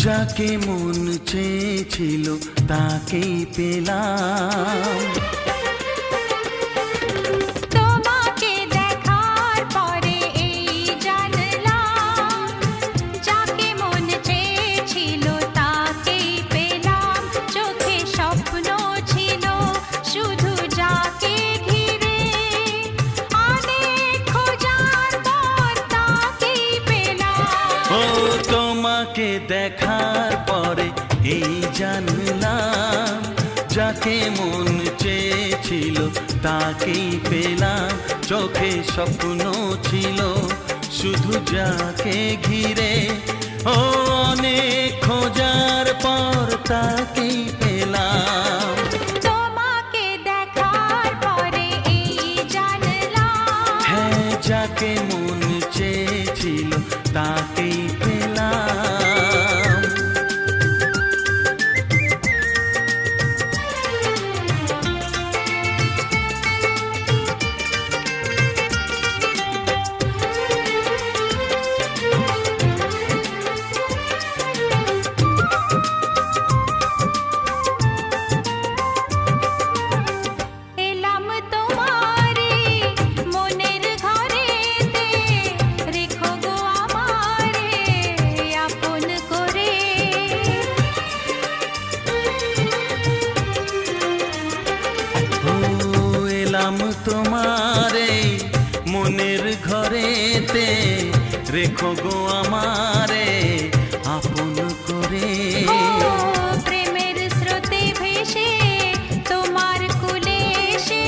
যাকে মন চেয়েছিল তাকেই পেলাম। তোমাকে দেখার পরে এই জানলাম, যাকে মন চেয়েছিল তাকেই পেলাম। চোখে স্বপ্ন ছিল শুধু যাকে ঘিরে, অনেক খোঁজার পর তাকেই পেলাম। ও তোমাকে দেখার পরে এই জানলাম, যাকে মন চেয়েছিল তাকেই পেলাম। চোখে স্বপ্ন ছিল শুধু যাকে ঘিরে, ও অনেক খোঁজার পর তাকেই পেলাম। তোমাকে দেখার পরে এই জানলাম, হ্যাঁ, যাকে মন চেয়েছিল তাকেই পেলাম। এলাম তোমারে মনের ঘরেতে, রেখো গো আমারে আপন করে। ও এলাম তোমারে মনের ঘরেতে, রেখো গো আমারে আপন করে। ও প্রেমের স্রোতে ভেসে তোমার কুলে এসে,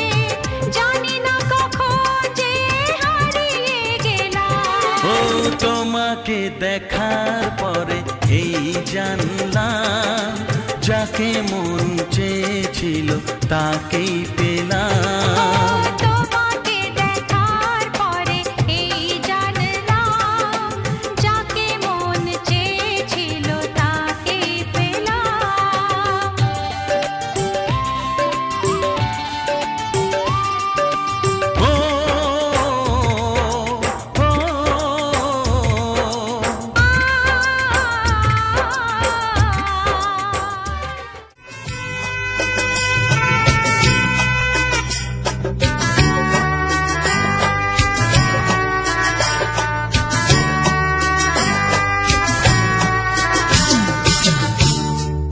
জানি না কখন যে হারিয়ে গেলাম। ও তোমাকে দেখার পরে এই জানলাম, যাকে মন চেয়েছিল তাকেই পেলাম। তোমাকে দেখার পরে এই জানলাম, যাকে মন চেয়েছিল তাকেই পেলাম। ও, ও,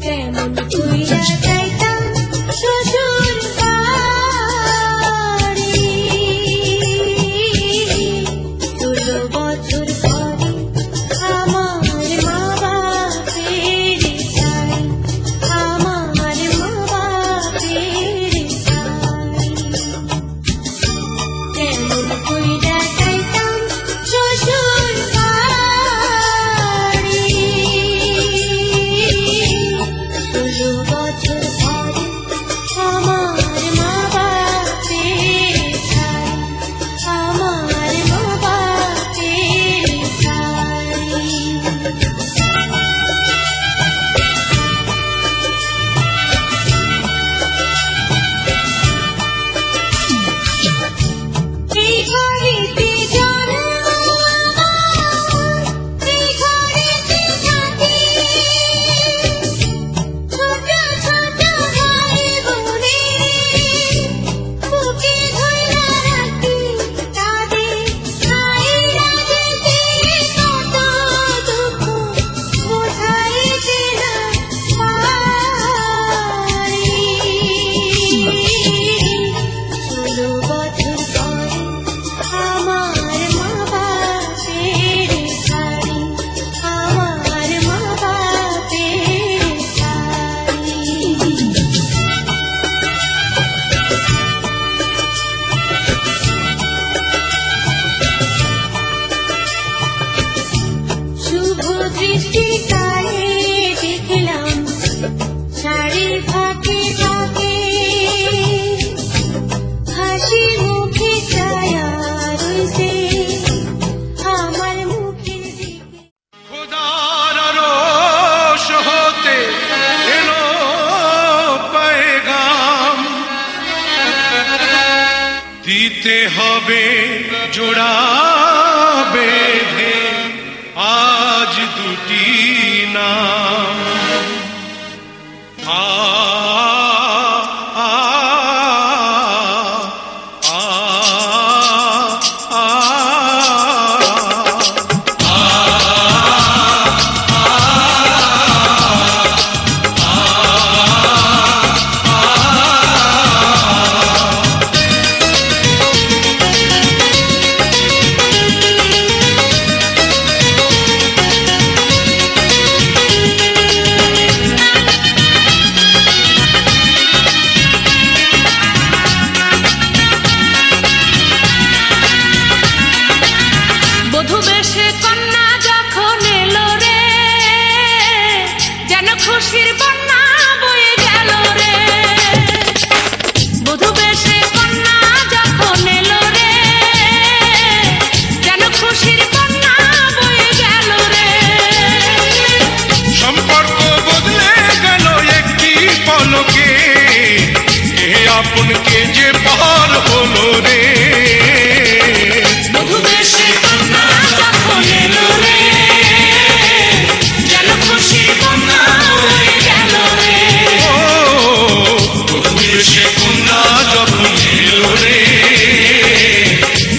কেমন কইরা যাইতাম শ্বশুর বাড়ি, ১৬ বছর পরে আমার মা বাপের ছাই, আমার মা বাপের ছাই। কেমন কইরা যাইতাম শ্বশুর বাড়ি, ১৬ বছর পরে আমার মা বাপের ছাই, আমার মা বাপের ছাই। এই ঘরেতে জন্ম আমার, এই ঘরেতে থাকি, ছোট ছোট ভাই বোনের বুকে ধইরা রাখি, তাদের ছাইরা যেতে কত দুঃখ বোঝাইতে না পারি। ১৬ বছর পরে আমার মা বাপের ছাড়ি, আমার মা বাপের ছাড়ি। শুভ দৃষ্টিকালে দেখলাম শাড়ির ফাঁকে ফাঁকে হাসি মুখে ছায়া রইছে আমার মুখের দিকে। খোদার আরশ হতে এলো পেগাম, দিতে হবে জোড়া বেঁধে আজ দুটি নাম আ আ আ আ বধূ বেশে কন্যা যখন এলো রে, যেন খুশির বন্যা বয়ে গেল রে। বধূ বেশে কন্যা যখন এলো রে, যেন খুশির বন্যা বয়ে গেল রে। সম্পর্ক বদলে গেল একটি পলকে, এ আপনকে যে পার হলো রে। বধূ বেশে কন্যা যখন এলো রে, যেন খুশির বন্যা বয়ে গেল রে। ও বধূবেশে কন্যা যখন এলো রে,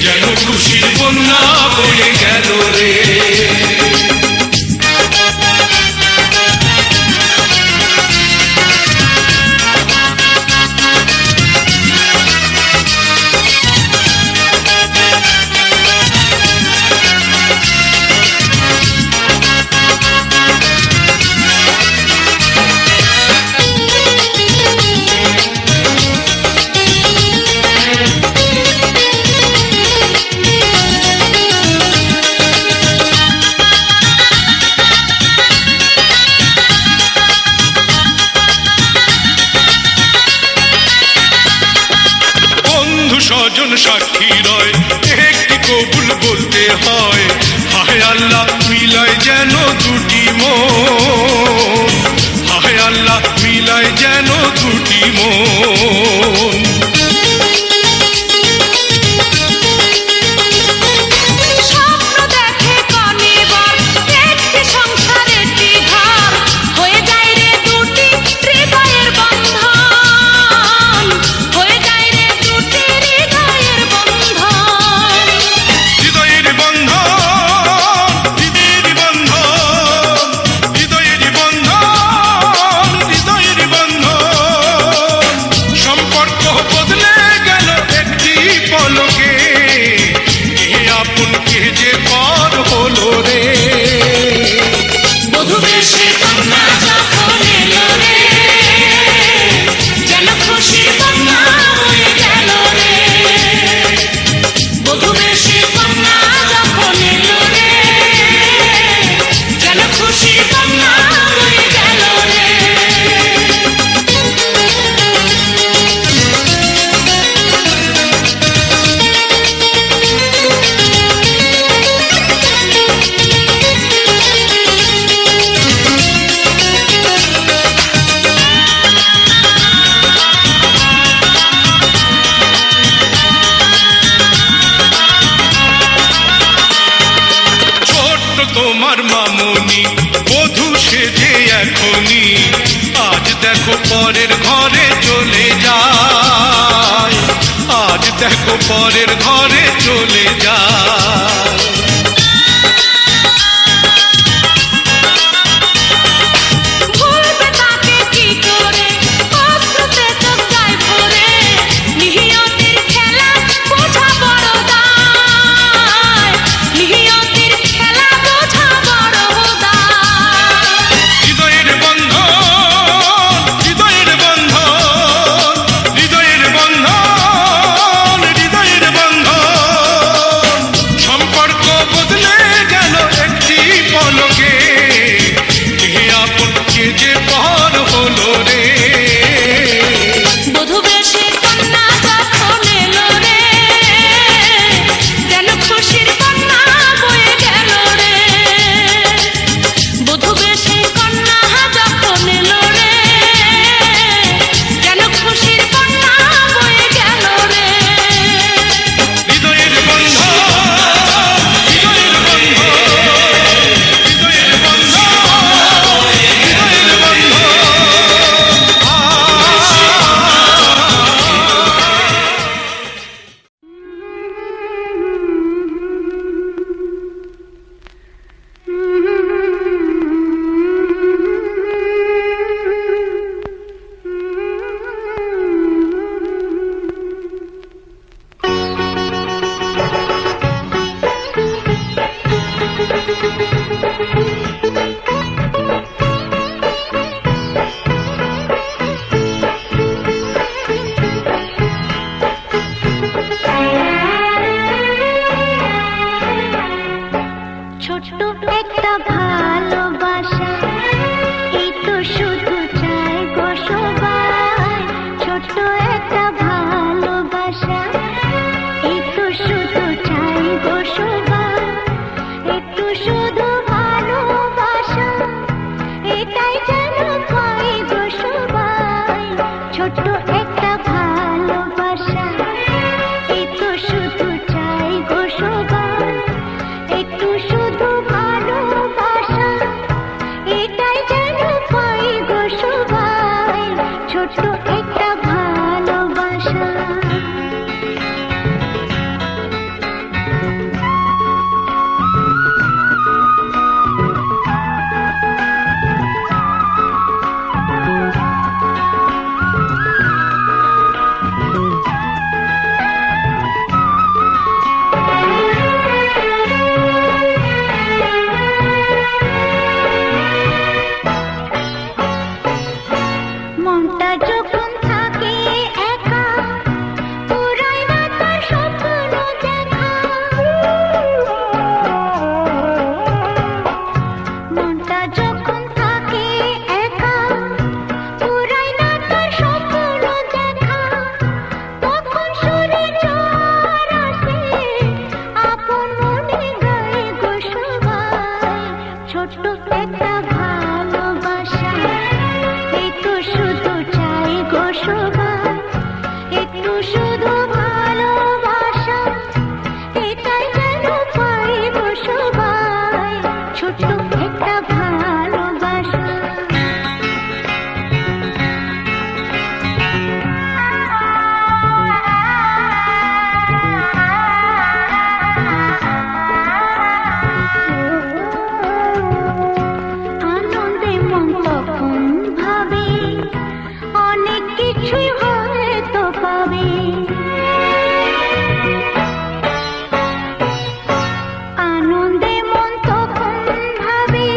যেন খুশির বন্যা বয়ে গেল রে। স্বজন সাক্ষী রয়, একটি কবুল বলতে হয়। হায় আল্লাহ মিলায় যেন দুটি মন, হায় আল্লাহ মিলায় যেন দুটি মন। স্বপ্ন দেখে কনিবার একটি সংসার একটি ঘর, হয়ে যায় রে দুটি হৃদয়ের বন্ধন, হয়ে যায় রে দুটি হৃদয়ের বন্ধন। হৃদয়ের বন্ধন, হৃদয়ের বন্ধন, হৃদয়ের বন্ধন, হৃদয়ের বন্ধন। সম্পর্ক বদলে গেল একটি পলকে, এ আপনকে যে পার হলো রে। বধূ বেশে কন্যা যখন এলো রে, যেন খুশির বন্যা বয়ে গেল রে। বধূ বেশে কন্যা যখন এলো রে, যেন খুশির বন্যা বয়ে গেল রে। ছোট্ট তোমার মামনি বধূ সেজে এখনি, আজ দেখো পরের ঘরে চলে যায়, আজ দেখো পরের ঘরে চলে যায়। ভুলবে তাকে কি করে, অশ্রুতে চোখ যায় ভরে। নিয়তির খেলা বোঝা বড় দায়, নিয়তির খেলা বোঝা বড় দায়। হৃদয়ের বন্ধন, হৃদয়ের বন্ধন, হৃদয়ের বন্ধন, হৃদয়ের বন্ধন। সম্পর্ক ছোট্ট একটা ভালোবাসা, এই তো শুধু চাই গো সবাই। ছোট্ট একটা ভালোবাসা, এই তো শুধু চাই গো সবাই। একটু শুধু ভালোবাসা, এটাই যেন পাই গো সবাই। ছোট্ট একটা ভালোবাসা, এই তো শুধু চাই গো সবাই। একটু শুধু ভালোবাসা, এটাই যেন পাই গো সবাই। ছোট্ট একটা ভালোবাসা। মনটা যখন থাকে একা, পুরাই না তার স্বপ্ন দেখা। মনটা যখন থাকে একা, পুরাই না তার স্বপ্ন দেখা। তখন সুরে ঝড় আসে, আপন মনে গায় গো সবাই। ছোট্ট একটা ভালোবাসা, এই তো শুধু চাই গো সবাই। একটু শুধু ভালোবাসা, এটাই যেন পাই গো সবাই। ছোট্ট একটা ভালোবাসা। আনন্দে মন তখন ভাবে, অনেক কিছুই হয়তো পাবে। আনন্দে মন তখন ভাবে,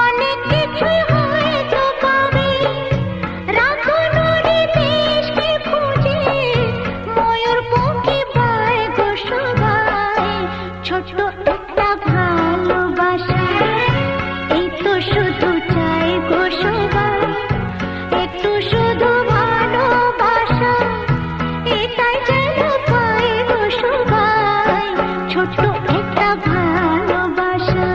অনেক কিছুই হয়তো পাবে। রাখনুরি দেশকে খুঁজে, ময়ূর পঙ্খী পায় গো সবাই। ছোট্ট একটা ভালোবাসা, এই তো শুধু চাই গো সবাই। একটু শুধু ভালোবাসা, এটাই যেন পাই গো সবাই। ছোট্ট একটা ভালোবাসা।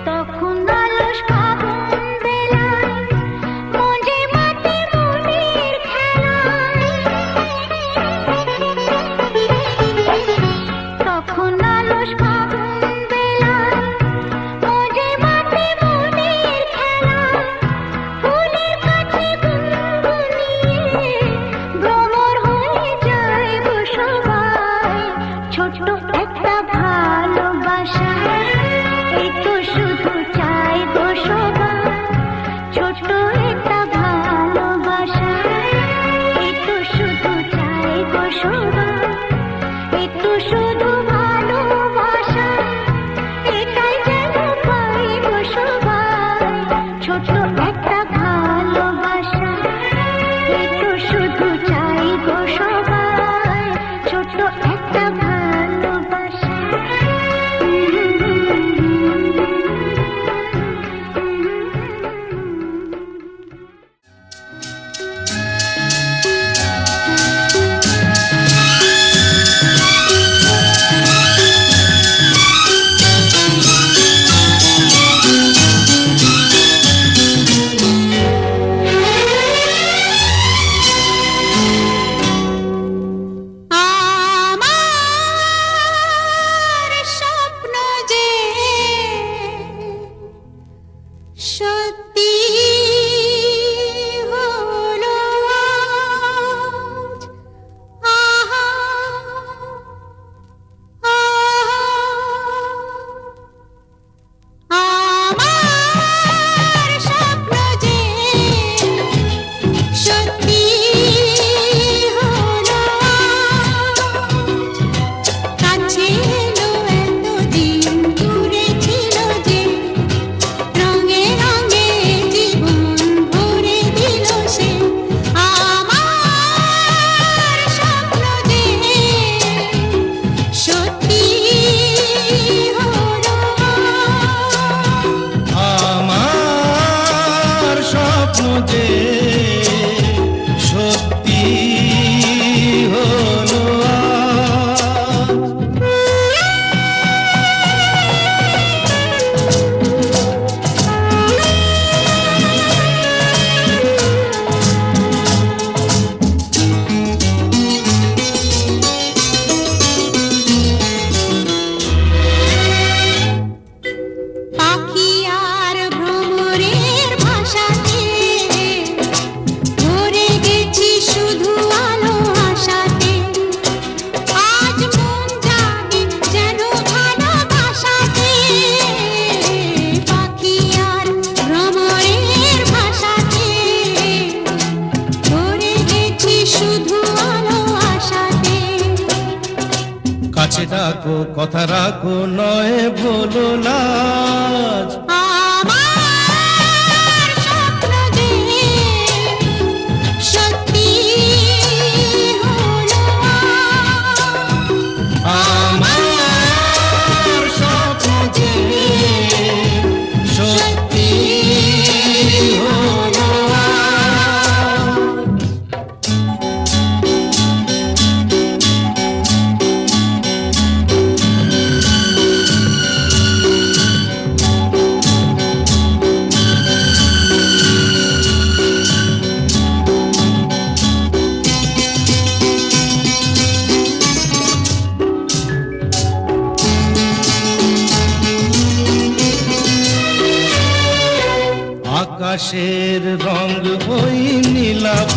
তখন আলস ফাগুন বেলায়, মঞ্জে মাটি মনের খেলায়। তখন আলস ফাগুন বেলায়, মঞ্জে মাটি মনের খেলায়। ফুলের কাছে গুনগুনিয়ে, ভ্রমর হয়ে যায় গো সবাই। ছোট্ট একটা ভালোবাসা, এই তো শুধু চাই গো সবাই। ছোট্ট একটা ভালোবাসা, এই তো শুধু চাই গো সবাই। একটু শুধু ভালোবাসা, এটাই যেন পাই গো সবাই। ছোট্ট একটা ভালোবাসা, এই তো শুধু চাই গো সবাই। ছোট্ট একটা ভালোবাসা। আমার স্বপ্ন যে সত্যি ডাকো কথা রাখো নয় ভুলো লাজ আমার স্বপ্ন যে সত্যি হলো আমার স্বপ্ন যে সত্যি হলো আকাশের রং হই নীলাভ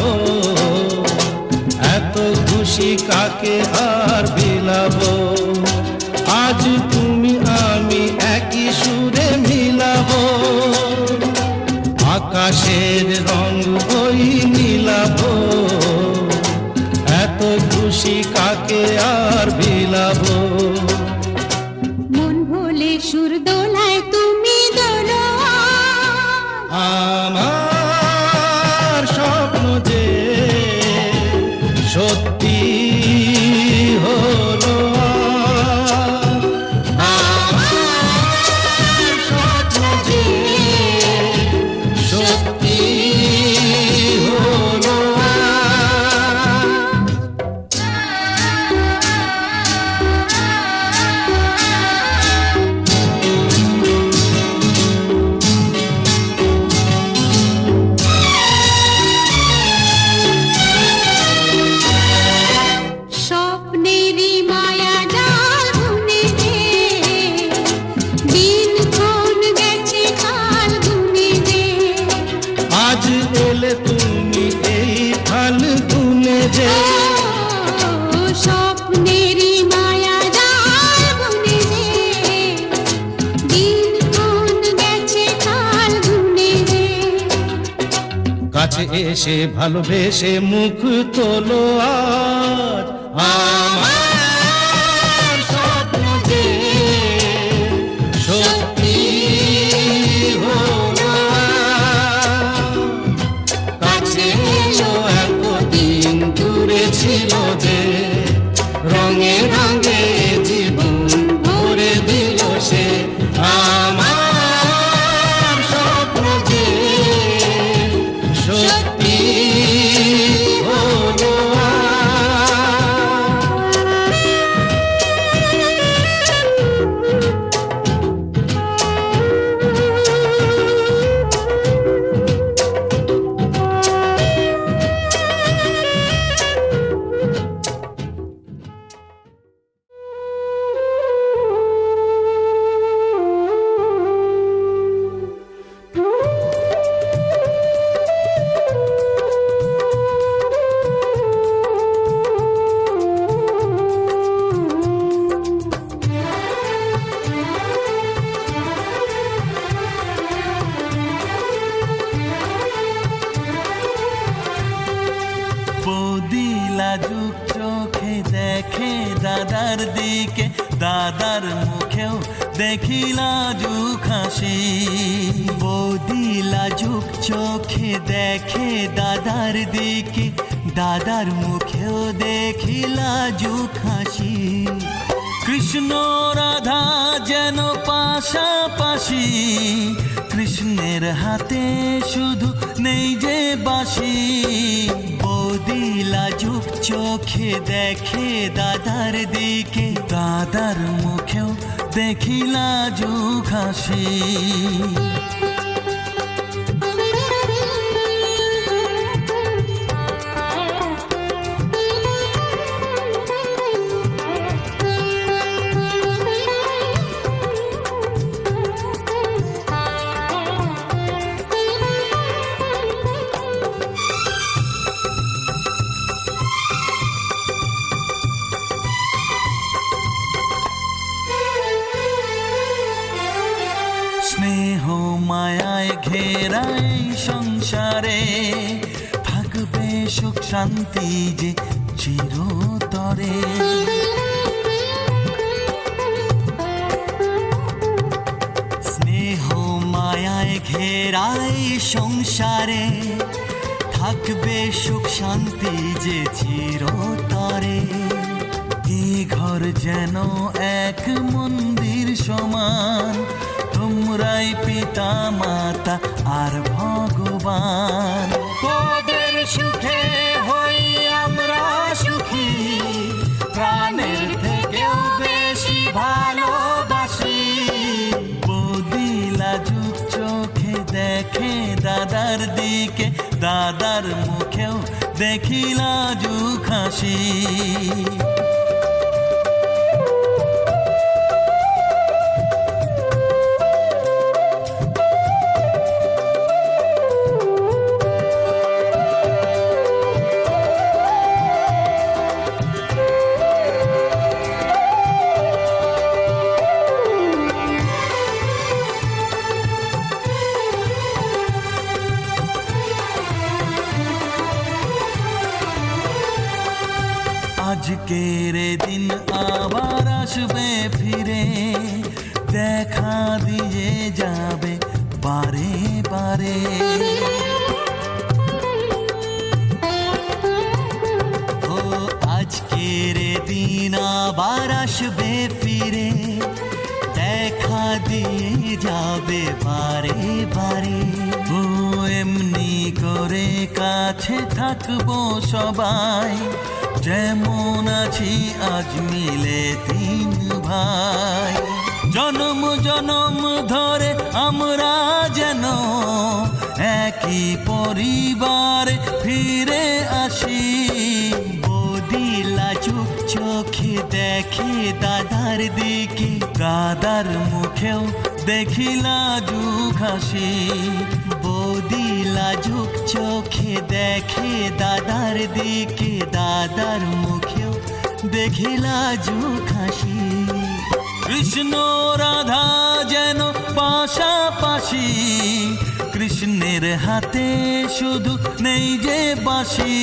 এত খুশি কাকে আর বিলাব আজ তুমি আমি একই সুরে মিলাব আকাশের রং হই নীলাভ এত খুশি কাকে আর বিলাব মন ভোলে সুর দোলায় তুমি দোলো আমার স্বপ্ন যে সত্যি হলো আমার স্বপ্ন যে সত্যি হলো স্বপ্নেরই মায়া জাল বুনে যে দিন কোন গেছে কাল গুনে যে আজ এলে তুমি এই ফাল্গুনে যে স্বপ্নেরই মায়া জাল বুনে যে দিন কোন গেছে কাল গুনে যে কাছে এসে ভালোবেসে মুখ তোলো আজ আমার স্বপ্ন যে সত্যি হলো কাছে এলো এতদিন দূরে ছিল যে রঙে রঙে জীবন ভরে দিল সে আমার স্বপ্ন যে সত্যি হলো বৌদিলা যুগ চোখে দেখে দাদার দিকে দাদার মুখেও দেখিলা যুগ হাসি বৌদিলা যুগ চোখে দেখে দাদার দিকে দাদার মুখেও দেখিলা যুগ হাসি কৃষ্ণ রাধা যেন পাশাপাশি কৃষ্ণের হাতে শুধু নেই যে বাঁশি বৌদিলা যুগ চোখে দেখে দাদার দিকে দাদার মুখেও দেখিলা যুগ হাসি স্নেহ মায়ায় ঘেরা এই সংসারে থাকবে সুখ শান্তি যে চিরতরে ঘেরাই সংসারে থাকবে সুখ শান্তি যে চিরতরে। এই ঘর যেন এক মন্দির সমান, তোমরাই পিতা মাতা আর ভগবান। তোদের সুখে হই আমরা সুখী, প্রাণের থেকেও বেশি ভালোবাসি। বৌদি লাজুক চোখে দেখে দাদার দিকে, দাদার মুখেও দেখি লাজুক হাসি। আজকের দিন আবার আসবে ফিরে, দেখা দিয়ে যাবে বারে বারে। ও আজকের দিন আবার আসবে ফিরে, দেখা দিয়ে যাবে বারে বারে। ও এমনি করে কাছে থাকবো সবাই, যেমন আছি আজ মিলে তিন ভাই। জনম জনম ধরে আমরা যেন একই পরিবারে ফিরে আসি। বৌদি লাজুক চোখে দেখে দাদার দিকে, দাদার মুখেও দেখি লাজুক হাসি। বৌদি লাজুক চোখে দেখে দাদার দিকে, দাদার মুখেও দেখি লাজুক হাসি। কৃষ্ণ রাধা যেন পাশাপাশি, কৃষ্ণের হাতে শুধু নেই যে বাঁশি।